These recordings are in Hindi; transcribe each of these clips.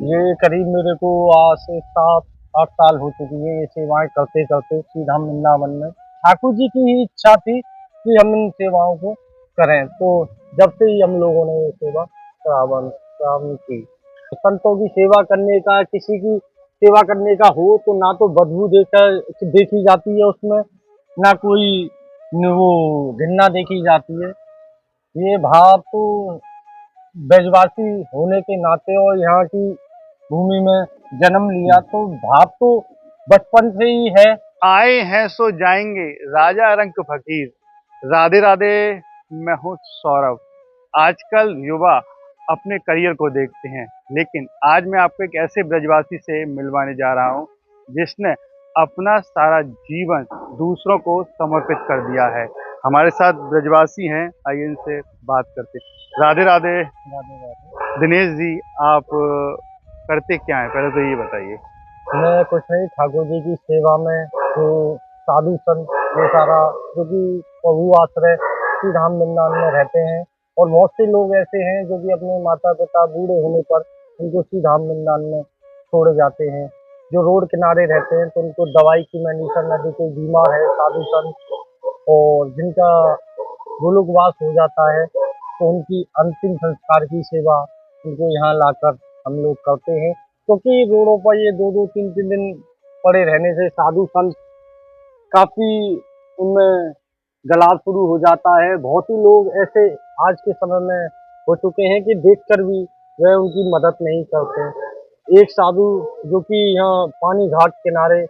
ये करीब मेरे को आज से 7-8 साल हो चुकी है ये सेवाएँ करते-करते श्री धाम वृंदावन में। ठाकुर जी की ही इच्छा थी कि हम इन सेवाओं को करें, तो जब से ही हम लोगों ने ये सेवा प्रारंभ की। संतों की सेवा करने का, किसी की सेवा करने का हो तो ना तो बदबू देकर देखी जाती है उसमें, ना कोई न वो घृणा देखी जाती है। ये भाव तो ब्रजवासी होने के नाते और यहाँ की भूमि में जन्म लिया तो भाव तो बचपन से ही है। आए हैं सो जाएंगे, राजा रंक फकीर। राधे राधे। मैं हूँ सौरभ। आजकल युवा अपने करियर को देखते हैं, लेकिन आज मैं आपको एक ऐसे ब्रजवासी से मिलवाने जा रहा हूँ जिसने अपना सारा जीवन दूसरों को समर्पित कर दिया है। हमारे साथ ब्रजवासी हैं, आइए इनसे बात करते हैं। राधे राधे। राधे राधे। दिनेश जी, आप करते क्या हैं, पहले तो ये बताइए। मैं कुछ नहीं, ठाकुर जी की सेवा में जो साधु संत ये सारा जो कि प्रभु आश्रय श्री धाम वृंदावन में रहते हैं, और बहुत से लोग ऐसे हैं जो कि अपने माता पिता बूढ़े होने पर उनको श्री धाम वृंदावन में छोड़ जाते हैं। जो रोड किनारे रहते हैं तो उनको दवाई की मेडिसिन, यदि कोई बीमार है साधु संत और जिनका गोलोकवास हो जाता है तो उनकी अंतिम संस्कार की सेवा उनको यहाँ लाकर हम लोग करते हैं, क्योंकि रोडों पर ये 2-2 3-3 दिन पड़े रहने से साधु संत काफ़ी उनमें गलाव शुरू हो जाता है। बहुत ही लोग ऐसे आज के समय में हो चुके हैं कि देखकर भी वह उनकी मदद नहीं करते। एक साधु जो कि यहाँ पानी घाट किनारे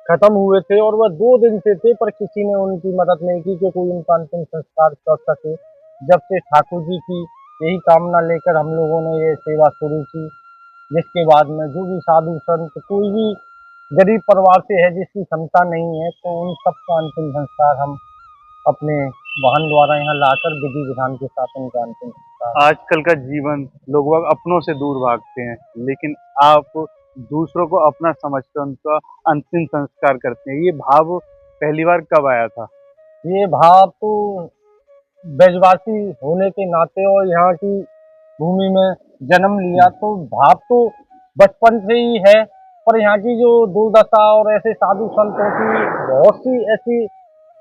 खत्म हुए थे और वह 2 दिन से थे, पर किसी ने उनकी मदद नहीं की कि कोई उनका अंतिम संस्कार कर सके। जब से ठाकुर जी की यही कामना लेकर हम लोगों ने ये सेवा शुरू की, जिसके बाद में जो भी साधु संत कोई भी गरीब परिवार से है जिसकी क्षमता नहीं है तो उन सबका अंतिम संस्कार हम अपने वाहन द्वारा यहाँ लाकर विधि विधान के साथ उनका अंतिम संस्कार। आजकल का जीवन लोग बाग अपनों से दूर भागते हैं, लेकिन आप दूसरों को अपना समझकर उनका अंतिम संस्कार करते हैं। ये भाव पहली बार कब आया था? ये भाव तो ब्रजवासी होने के नाते और यहाँ की भूमि में जन्म लिया तो भाव तो बचपन से ही है, पर यहाँ की जो दुर्दशा और ऐसे साधु संतों की बहुत सी ऐसी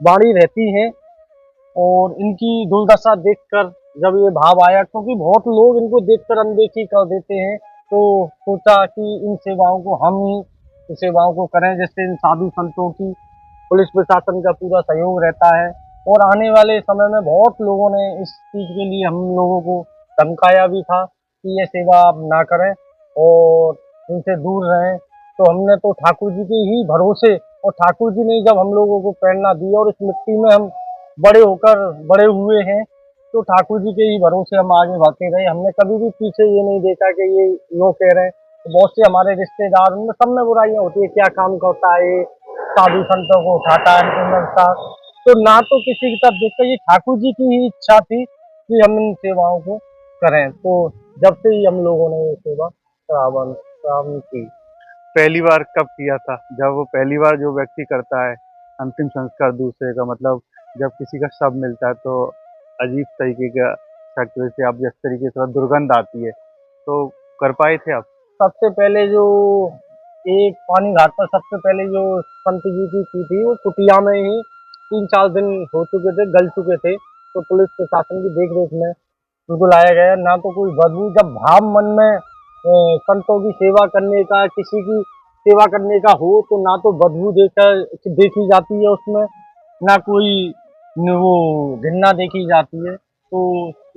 वाणी रहती है और इनकी दुर्दशा देखकर जब ये भाव आया, क्योंकि बहुत लोग इनको देखकर अनदेखी कर देते हैं, तो सोचा कि इन सेवाओं को हम ही इन सेवाओं को करें, जिससे इन साधु संतों की पुलिस प्रशासन का पूरा सहयोग रहता है। और आने वाले समय में बहुत लोगों ने इस चीज़ के लिए हम लोगों को धमकाया भी था कि ये सेवा आप ना करें और इनसे दूर रहें। तो हमने तो ठाकुर जी के ही भरोसे, और ठाकुर जी ने जब हम लोगों को प्रेरणा दी और इस मिट्टी में हम बड़े होकर बड़े हुए हैं, तो ठाकुर जी के ही भरोसे हम आगे बढ़ते रहे। हमने कभी भी पीछे ये नहीं देखा कि ये यूँ कह रहे हैं। तो बहुत से हमारे रिश्तेदार, उनमें सब में बुराइयाँ होती है, क्या काम करता है ये, साधु संतों को उठाता है अंतिम संस्कार। तो ना तो किसी की तरफ देखकर, ये ठाकुर जी की ही इच्छा थी कि हम इन सेवाओं को करें, तो जब से ही हम लोगों ने ये सेवा प्रारंभ की। पहली बार कब किया था? जब वो पहली बार जो व्यक्ति करता है अंतिम संस्कार दूसरे का, मतलब जब किसी का शव मिलता है तो अजीब तरीके का शक, जैसे आप जिस तरीके से दुर्गंध आती है, तो कर पाए थे आप? सबसे पहले जो एक पानी घाट पर सबसे पहले जो संत जी की थी, वो कुटिया में ही 3-4 दिन हो चुके थे, गल चुके थे, तो पुलिस प्रशासन की देख रेख में उनको लाया गया। ना तो कोई बदबू, जब भाव मन में संतों की सेवा करने का, किसी की सेवा करने का हो तो ना तो बदबू देकर देखी जाती है उसमें, ना कोई वो घृणा देखी जाती है। तो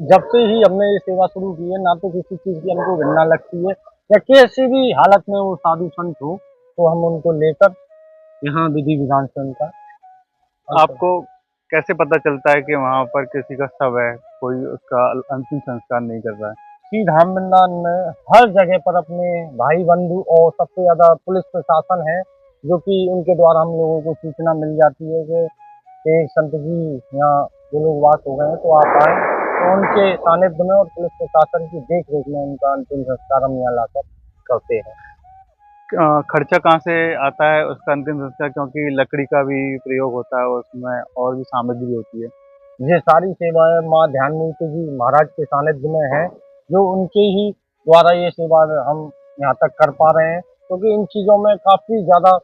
जब से ही हमने ये सेवा शुरू की है, ना तो किसी चीज़ की हमको घृणा लगती है, या कैसी भी हालत में वो साधु संत हो तो हम उनको लेकर यहाँ विधि विधान से उनका अंतिम। आपको कैसे पता चलता है कि वहाँ पर किसी का शव है, कोई उसका अंतिम संस्कार नहीं कर रहा है? श्री धाम वृंदावन में हर जगह पर अपने भाई बंधु और सबसे ज़्यादा पुलिस प्रशासन है, जो कि उनके द्वारा हम लोगों को सूचना मिल जाती है कि एक संत जी यहाँ जो लोग वास हो गए हैं तो आप आए, तो उनके सानिध्य में और पुलिस प्रशासन की देख रेख में उनका अंतिम संस्कार हम यहाँ लाकर करते हैं। खर्चा कहाँ से आता है उसका अंतिम संस्कार, क्योंकि लकड़ी का भी प्रयोग होता है उसमें और भी सामग्री होती है। ये सारी सेवाएँ माँ ध्यान मूर्ति जी महाराज के सानिध्य में है, जो उनके ही द्वारा ये सेवा हम यहाँ तक कर पा रहे हैं, क्योंकि इन चीज़ों में काफ़ी ज़्यादा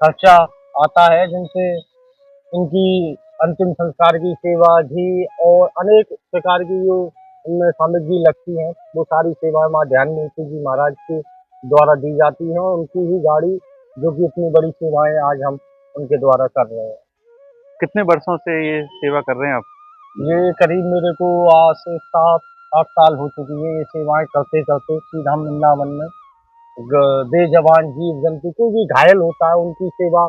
खर्चा आता है, जिनसे इनकी अंतिम संस्कार की सेवा, घी और अनेक प्रकार की जो इनमें सामग्री लगती हैं, वो सारी सेवाएं माँ ध्यानमूर्ति जी महाराज के द्वारा दी जाती हैं, और उनकी ही गाड़ी, जो कि इतनी बड़ी सेवाएं आज हम उनके द्वारा कर रहे हैं। कितने वर्षों से ये सेवा कर रहे हैं आप? ये करीब मेरे को आज से 7-8 साल हो चुकी है ये सेवाएं करते करते श्री धाम वृंदावन में। बेजबान जीव जंतु कोई भी घायल होता है उनकी सेवा,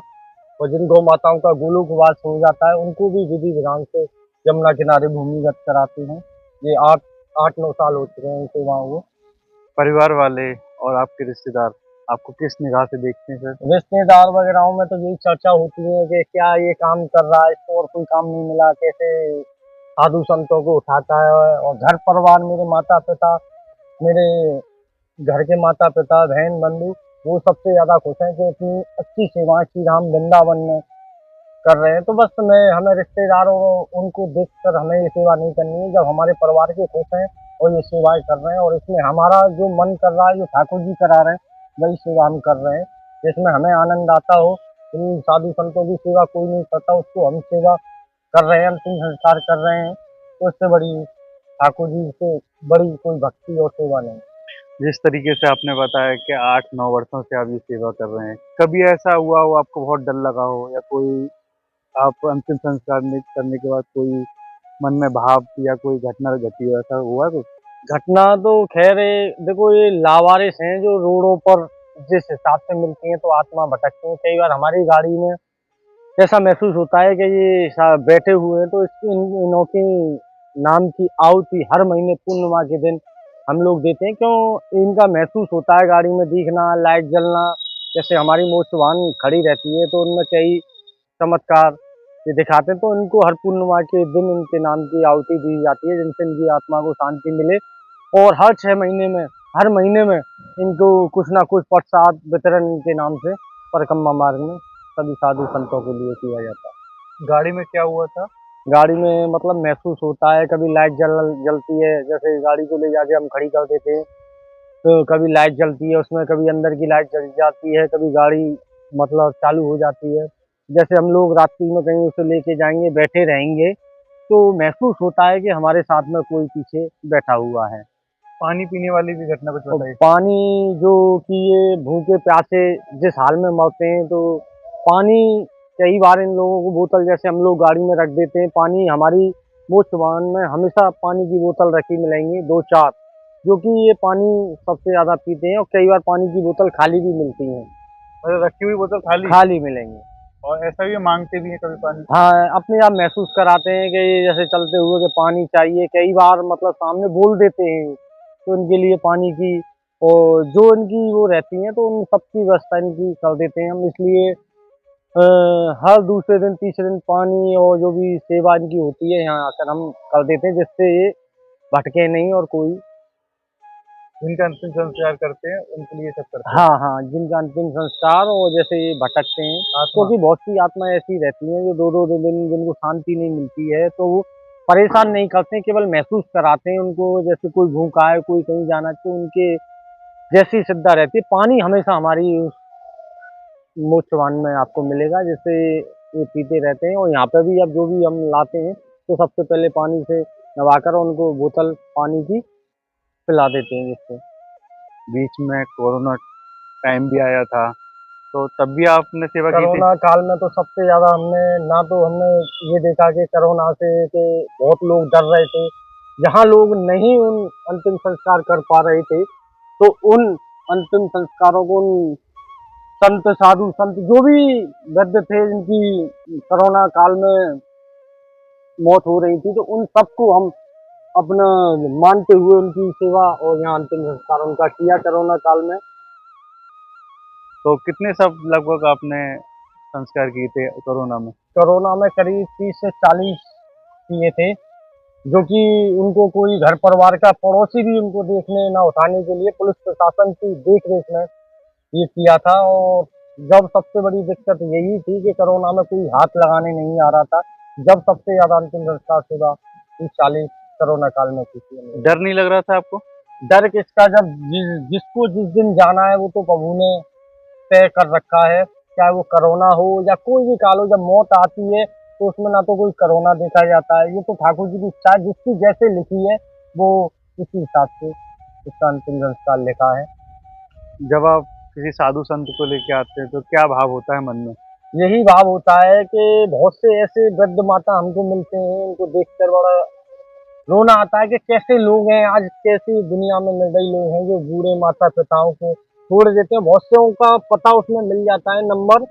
और जिन गौ माताओं का गोलोकवास हो जाता है उनको भी विधि विधान से यमुना किनारे भूमिगत कराते हैं। ये 8-9 साल हो चुके हैं इन सेवाओं को। परिवार वाले और आपके रिश्तेदार आपको किस निगाह से देखते हैं सर? रिश्तेदार वगैरह में तो यही चर्चा होती है कि क्या ये काम कर रहा है, इसको और कोई काम नहीं मिला, कैसे साधु संतों को उठाता है। और घर परिवार, मेरे माता पिता, मेरे घर के माता पिता, बहन बंधु, वो सबसे ज्यादा खुश हैं कि इतनी अच्छी सेवाएं श्री राम वृंदावन में कर रहे हैं। तो बस हमें रिश्तेदारों उनको देखकर हमें ये सेवा नहीं करनी है, जब हमारे परिवार के खुश हैं और ये सेवाएं कर रहे हैं, और इसमें हमारा जो मन कर रहा है, जो ठाकुर जी करा रहे हैं वही सेवा हम कर रहे हैं, जिसमें हमें आनंद आता हो। इन साधु संतों की सेवा कोई नहीं करता, उसको हम सेवा कर रहे हैं, अंतिम संस्कार कर रहे हैं, तो इससे बड़ी ठाकुर जी से बड़ी कोई भक्ति और सेवा नहीं। जिस तरीके से आपने बताया कि 8-9 वर्षों से आप ये सेवा कर रहे हैं, कभी ऐसा हुआ हो आपको बहुत डर लगा हो, या कोई आप अंतिम संस्कार करने के बाद कोई मन में भाव या कोई घटना घटी हो, ऐसा हुआ कुछ? घटना तो खैर देखो, ये लावारिस हैं जो रोडों पर जिस हिसाब से मिलती हैं तो आत्मा भटकती हैं। कई बार हमारी गाड़ी में ऐसा महसूस होता है कि ये बैठे हुए हैं, तो इसकी इनों की नाम की आहुति हर महीने पूर्णिमा के दिन हम लोग देते हैं। क्यों इनका महसूस होता है गाड़ी में दिखना, लाइट जलना, जैसे हमारी मोक्ष वाहन खड़ी रहती है तो उनमें कई चमत्कार ये दिखाते हैं, तो इनको हर पूर्णिमा के दिन इनके नाम की आहुति दी जाती है, जिनसे इनकी आत्मा को शांति मिले। और हर 6 महीने में, हर महीने में इनको कुछ ना कुछ प्रसाद वितरण इनके नाम से परिक्रमा मार्ग में सभी साधु संतों के लिए किया जाता है। गाड़ी में क्या हुआ था? गाड़ी में मतलब महसूस होता है, कभी लाइट जलती है, जैसे गाड़ी को ले जाके हम खड़ी कर देते हैं तो कभी लाइट जलती है उसमें, कभी अंदर की लाइट जल जाती है, कभी गाड़ी मतलब चालू हो जाती है। जैसे हम लोग रात्रि में कहीं उसे लेके जाएंगे, बैठे रहेंगे, तो महसूस होता है कि हमारे साथ में कोई पीछे बैठा हुआ है। पानी पीने वाली भी घटना कुछ और बताइए। पानी जो कि ये भूखे प्यासे जिस हाल में मरते हैं, तो पानी कई बार इन लोगों को बोतल जैसे हम लोग गाड़ी में रख देते हैं, पानी हमारी मोक्ष वाहन में हमेशा पानी की बोतल रखी मिलेंगी 2-4, जो कि ये पानी सबसे ज्यादा पीते हैं, और कई बार पानी की बोतल खाली भी मिलती हैं। मतलब रखी हुई बोतल खाली मिलेंगी। और ऐसा भी मांगते भी हैं कभी पानी? हाँ, अपने आप महसूस कराते हैं कि ये जैसे चलते हुए कि पानी चाहिए, कई बार मतलब सामने बोल देते हैं, तो इनके लिए पानी की और जो इनकी वो रहती हैं तो उन सबकी व्यवस्था इनकी कर देते हैं हम। इसलिए हर दूसरे दिन तीसरे दिन पानी और जो भी सेवा इनकी होती है यहाँ आकर हम कर देते हैं, जिससे ये भटके नहीं और कोई। जिनका अंतिम संस्कार करते हैं उनके लिए सब करते हैं। हाँ हाँ, जिनका अंतिम संस्कार, और जैसे ये भटकते हैं, क्योंकि बहुत सी आत्मा ऐसी रहती हैं जो 2-2 दिन जिनको शांति नहीं मिलती है, तो वो परेशान नहीं करते हैं, केवल महसूस कराते हैं उनको। जैसे कोई भूखा है, कोई कहीं जाना, तो उनके जैसी श्रद्धा रहती है। पानी हमेशा हमारी उस मोक्ष वाहन में आपको मिलेगा, जिससे ये पीते रहते हैं। और यहाँ पे भी अब जो भी हम लाते हैं तो सबसे पहले पानी से नवाकर उनको बोतल पानी की पिला देते हैं, जिससे। बीच में कोरोना टाइम भी आया था, तो तब भी आपने सेवा की थी? कोरोना काल में तो सबसे ज्यादा हमने ये देखा कि कोरोना से कि बहुत लोग डर रहे थे। जहाँ लोग नहीं उन अंतिम संस्कार कर पा रहे थे, तो उन अंतिम संस्कारों को उन संत साधु संत जो भी वृद्ध थे जिनकी कोरोना काल में मौत हो रही थी, तो उन सबको हम अपना मानते हुए उनकी सेवा और यहाँ अंतिम संस्कार उनका किया कोरोना काल में। तो कितने सब लगभग आपने संस्कार किए थे कोरोना में? कोरोना में करीब 30 से 40 किए थे, जो कि उनको कोई घर परिवार का पड़ोसी भी उनको देखने ना उठाने के लिए पुलिस प्रशासन की देख रेख में ये किया था। और जब सबसे बड़ी दिक्कत यही थी कि कोरोना में कोई हाथ लगाने नहीं आ रहा था, जब सबसे ज्यादा अंतिम संस्कार सेवा 30-40 कोरोना काल में की थी हमने। डर नहीं लग रहा था आपको? डर किसका, जब जिसको जिस दिन जाना है वो तो प्रभु ने तय कर रखा है। चाहे वो कोरोना हो या कोई भी काल हो, जब मौत आती है तो उसमें ना तो कोई कोरोना देखा जाता है। ये तो ठाकुर जी की इच्छा है, जिसकी जैसे लिखी है वो उसी हिसाब से उसका अंतिम संस्कार लिखा है। जब आप किसी साधु संत को लेके आते हैं तो क्या भाव होता है मन में? यही भाव होता है कि बहुत से ऐसे वृद्ध माता हमको मिलते हैं, उनको देखकर बड़ा रोना आता है कि कैसे लोग हैं आज, कैसी दुनिया में निर्दयी लोग हैं जो बूढ़े माता पिताओं को छोड़ देते हैं। बहुत से उनका पता उसमें मिल जाता है नंबर,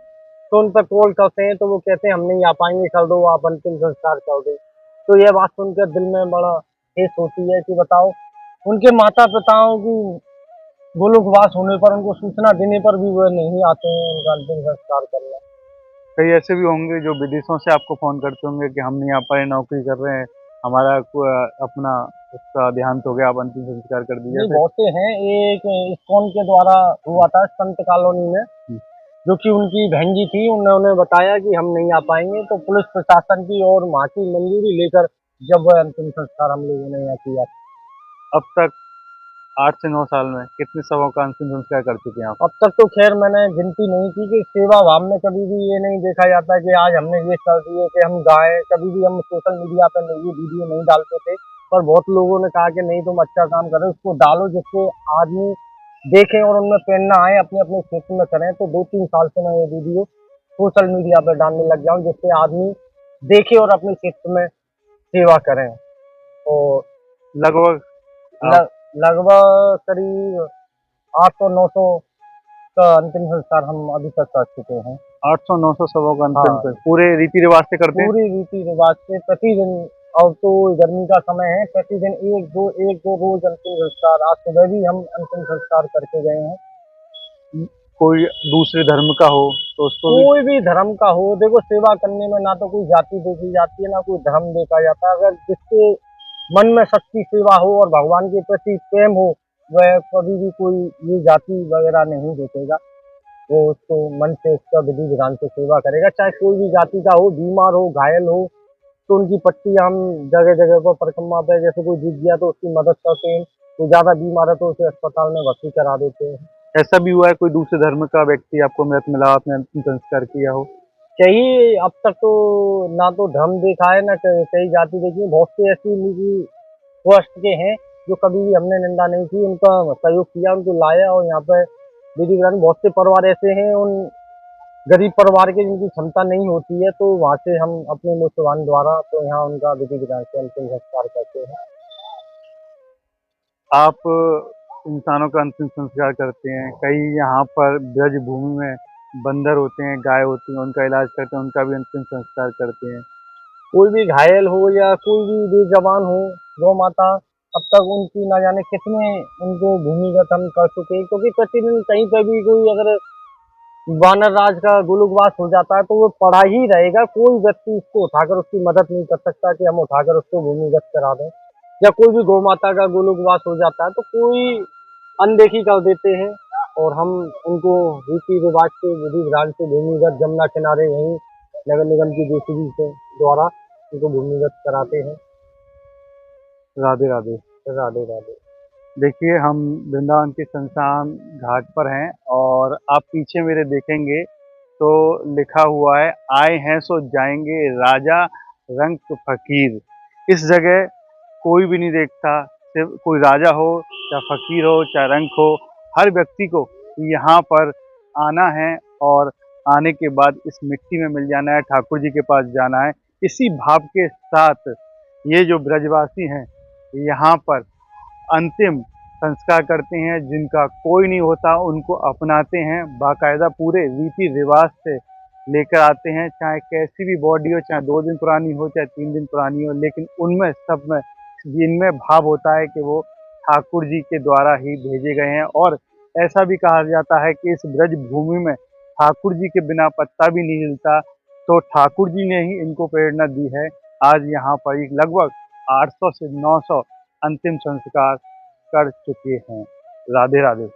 तो उन पर कॉल करते हैं तो वो कहते हैं हम नहीं आ पाएंगे, कर दो आप अंतिम संस्कार कर दो। तो यह बात सुनकर दिल में बड़ा ठेस होती है कि बताओ, उनके माता पिताओं की गोलोकवास होने पर, उनको सूचना देने पर भी वो नहीं आते हैं उनका अंतिम संस्कार करने। कई ऐसे भी होंगे जो विदेशों से आपको फ़ोन करते होंगे कि हम नहीं आ पाए, नौकरी कर रहे हैं, हमारा अपना उसका देहांत हो गया, आप अंतिम संस्कार कर दीजिए नहीं, ऐसे। बहुत से हैं। एक इस्कॉन के द्वारा हुआ था संत कॉलोनी में, हुँ, जो कि उनकी बहन जी थी, उन्होंने बताया कि हम नहीं आ पाएंगे, तो पुलिस प्रशासन की और वहाँ की मंजूरी लेकर जब वह अंतिम संस्कार हम लोगों ने यहाँ किया। अब तक 8 से 9 साल में कितने शवों का अंतिम संस्कार कर चुके हैं आप? अब तक तो खैर मैंने गिनती नहीं की कि सेवा भाव में कभी भी ये नहीं देखा जाता कि आज हमने ये कर दिए कि हम गाए। कभी भी हम सोशल मीडिया पर ये वीडियो नहीं डालते थे, पर बहुत लोगों ने कहा कि नहीं तुम अच्छा काम कर रहे हो, उसको डालो जिससे आदमी देखें और उनमें प्रेरणा आए, अपने अपने क्षेत्र में करें। तो 2-3 साल से मैं ये वीडियो सोशल मीडिया पर डालने लग गया हूँ, जिससे आदमी देखे और अपने क्षेत्र में सेवा करें। और लगभग आप लग, लगभग करीब 800-900 का अंतिम संस्कार हम अभी तक कर चुके हैं। 800-900 शवों का अंतिम हाँ, पूरे रीति-रिवाज से करते हैं? पूरी रीति रिवाज से प्रतिदिन। अब तो गर्मी का समय है, प्रतिदिन एक दो रोज अंतिम संस्कार। आज सुबह भी हम अंतिम संस्कार करके गए हैं। कोई दूसरे धर्म का हो तो उसको भी कोई भी धर्म का हो, देखो सेवा करने में ना तो कोई जाति देखी जाती है, ना कोई धर्म देखा जाता है। अगर जिसके मन में सच्ची सेवा हो और भगवान के प्रति प्रेम हो, वह कभी भी कोई ये जाति वगैरह नहीं देखेगा। वो उसको मन से उसका विधि विधान से सेवा करेगा, चाहे कोई भी जाति का हो, बीमार हो, घायल हो। तो उनकी पट्टी हम जगह जगह पर परिक्रमा पे, जैसे कोई गिर गया तो उसकी मदद करते हैं, कोई ज़्यादा बीमार है तो उसे अस्पताल में भर्ती करा देते हैं। ऐसा भी हुआ है कोई दूसरे धर्म का व्यक्ति आपको मृत मिला, आपने अंतिम संस्कार किया हो? कई अब तक तो ना तो धर्म देखा है, ना कई जाति देखी है। बहुत से ऐसी निजी ट्रस्ट के हैं जो कभी भी हमने निंदा नहीं की, उनका सहयोग किया, उनको लाया और यहाँ पे विधि विधान। बहुत से परिवार ऐसे हैं, उन गरीब परिवार के जिनकी क्षमता नहीं होती है, तो वहाँ से हम अपने मुसलमान द्वारा तो यहाँ उनका विधि विधान से अंतिम संस्कार करते हैं। आप इंसानों का अंतिम संस्कार करते हैं, कई यहाँ पर ब्रज भूमि में बंदर होते हैं, गाय होती हैं, उनका इलाज करते हैं, उनका भी अंतिम संस्कार करते हैं। कोई भी घायल हो या कोई भी बेजवान हो, गौ माता, अब तक उनकी ना जाने कितने उनको भूमिगत हम कर चुके हैं। क्योंकि प्रतिदिन कहीं पर भी कोई अगर वानर राज का गोलकवास हो जाता है तो वो पड़ा ही रहेगा। कोई व्यक्ति उसको उठाकर उसकी मदद नहीं कर सकता कि हम उठाकर उसको भूमिगत करा दें। या कोई भी गौ माता का गोलकवास हो जाता है तो कोई अनदेखी कर देते हैं, और हम उनको रीति रिवाज से, विधि विधान से भूमिगत जमुना किनारे यहीं नगर निगम की जेसीबी से द्वारा उनको भूमिगत कराते हैं। राधे राधे। राधे राधे। देखिए हम वृंदावन के शमशान घाट पर हैं और आप पीछे मेरे देखेंगे तो लिखा हुआ है, आए हैं सो जाएंगे राजा रंक फकीर। इस जगह कोई भी नहीं देखता, सिर्फ कोई राजा हो चाहे फकीर हो चाहे रंक हो, हर व्यक्ति को यहाँ पर आना है और आने के बाद इस मिट्टी में मिल जाना है, ठाकुर जी के पास जाना है। इसी भाव के साथ ये जो ब्रजवासी हैं यहाँ पर अंतिम संस्कार करते हैं, जिनका कोई नहीं होता उनको अपनाते हैं, बाकायदा पूरे रीति रिवाज से लेकर आते हैं, चाहे कैसी भी बॉडी हो, चाहे 2 दिन पुरानी हो चाहे 3 दिन पुरानी हो, लेकिन उनमें सब में इनमें भाव होता है कि वो ठाकुर जी के द्वारा ही भेजे गए हैं। और ऐसा भी कहा जाता है कि इस ब्रज भूमि में ठाकुर जी के बिना पत्ता भी नहीं हिलता, तो ठाकुर जी ने ही इनको प्रेरणा दी है। आज यहाँ पर लगभग 800 से 900 अंतिम संस्कार कर चुके हैं। राधे राधे।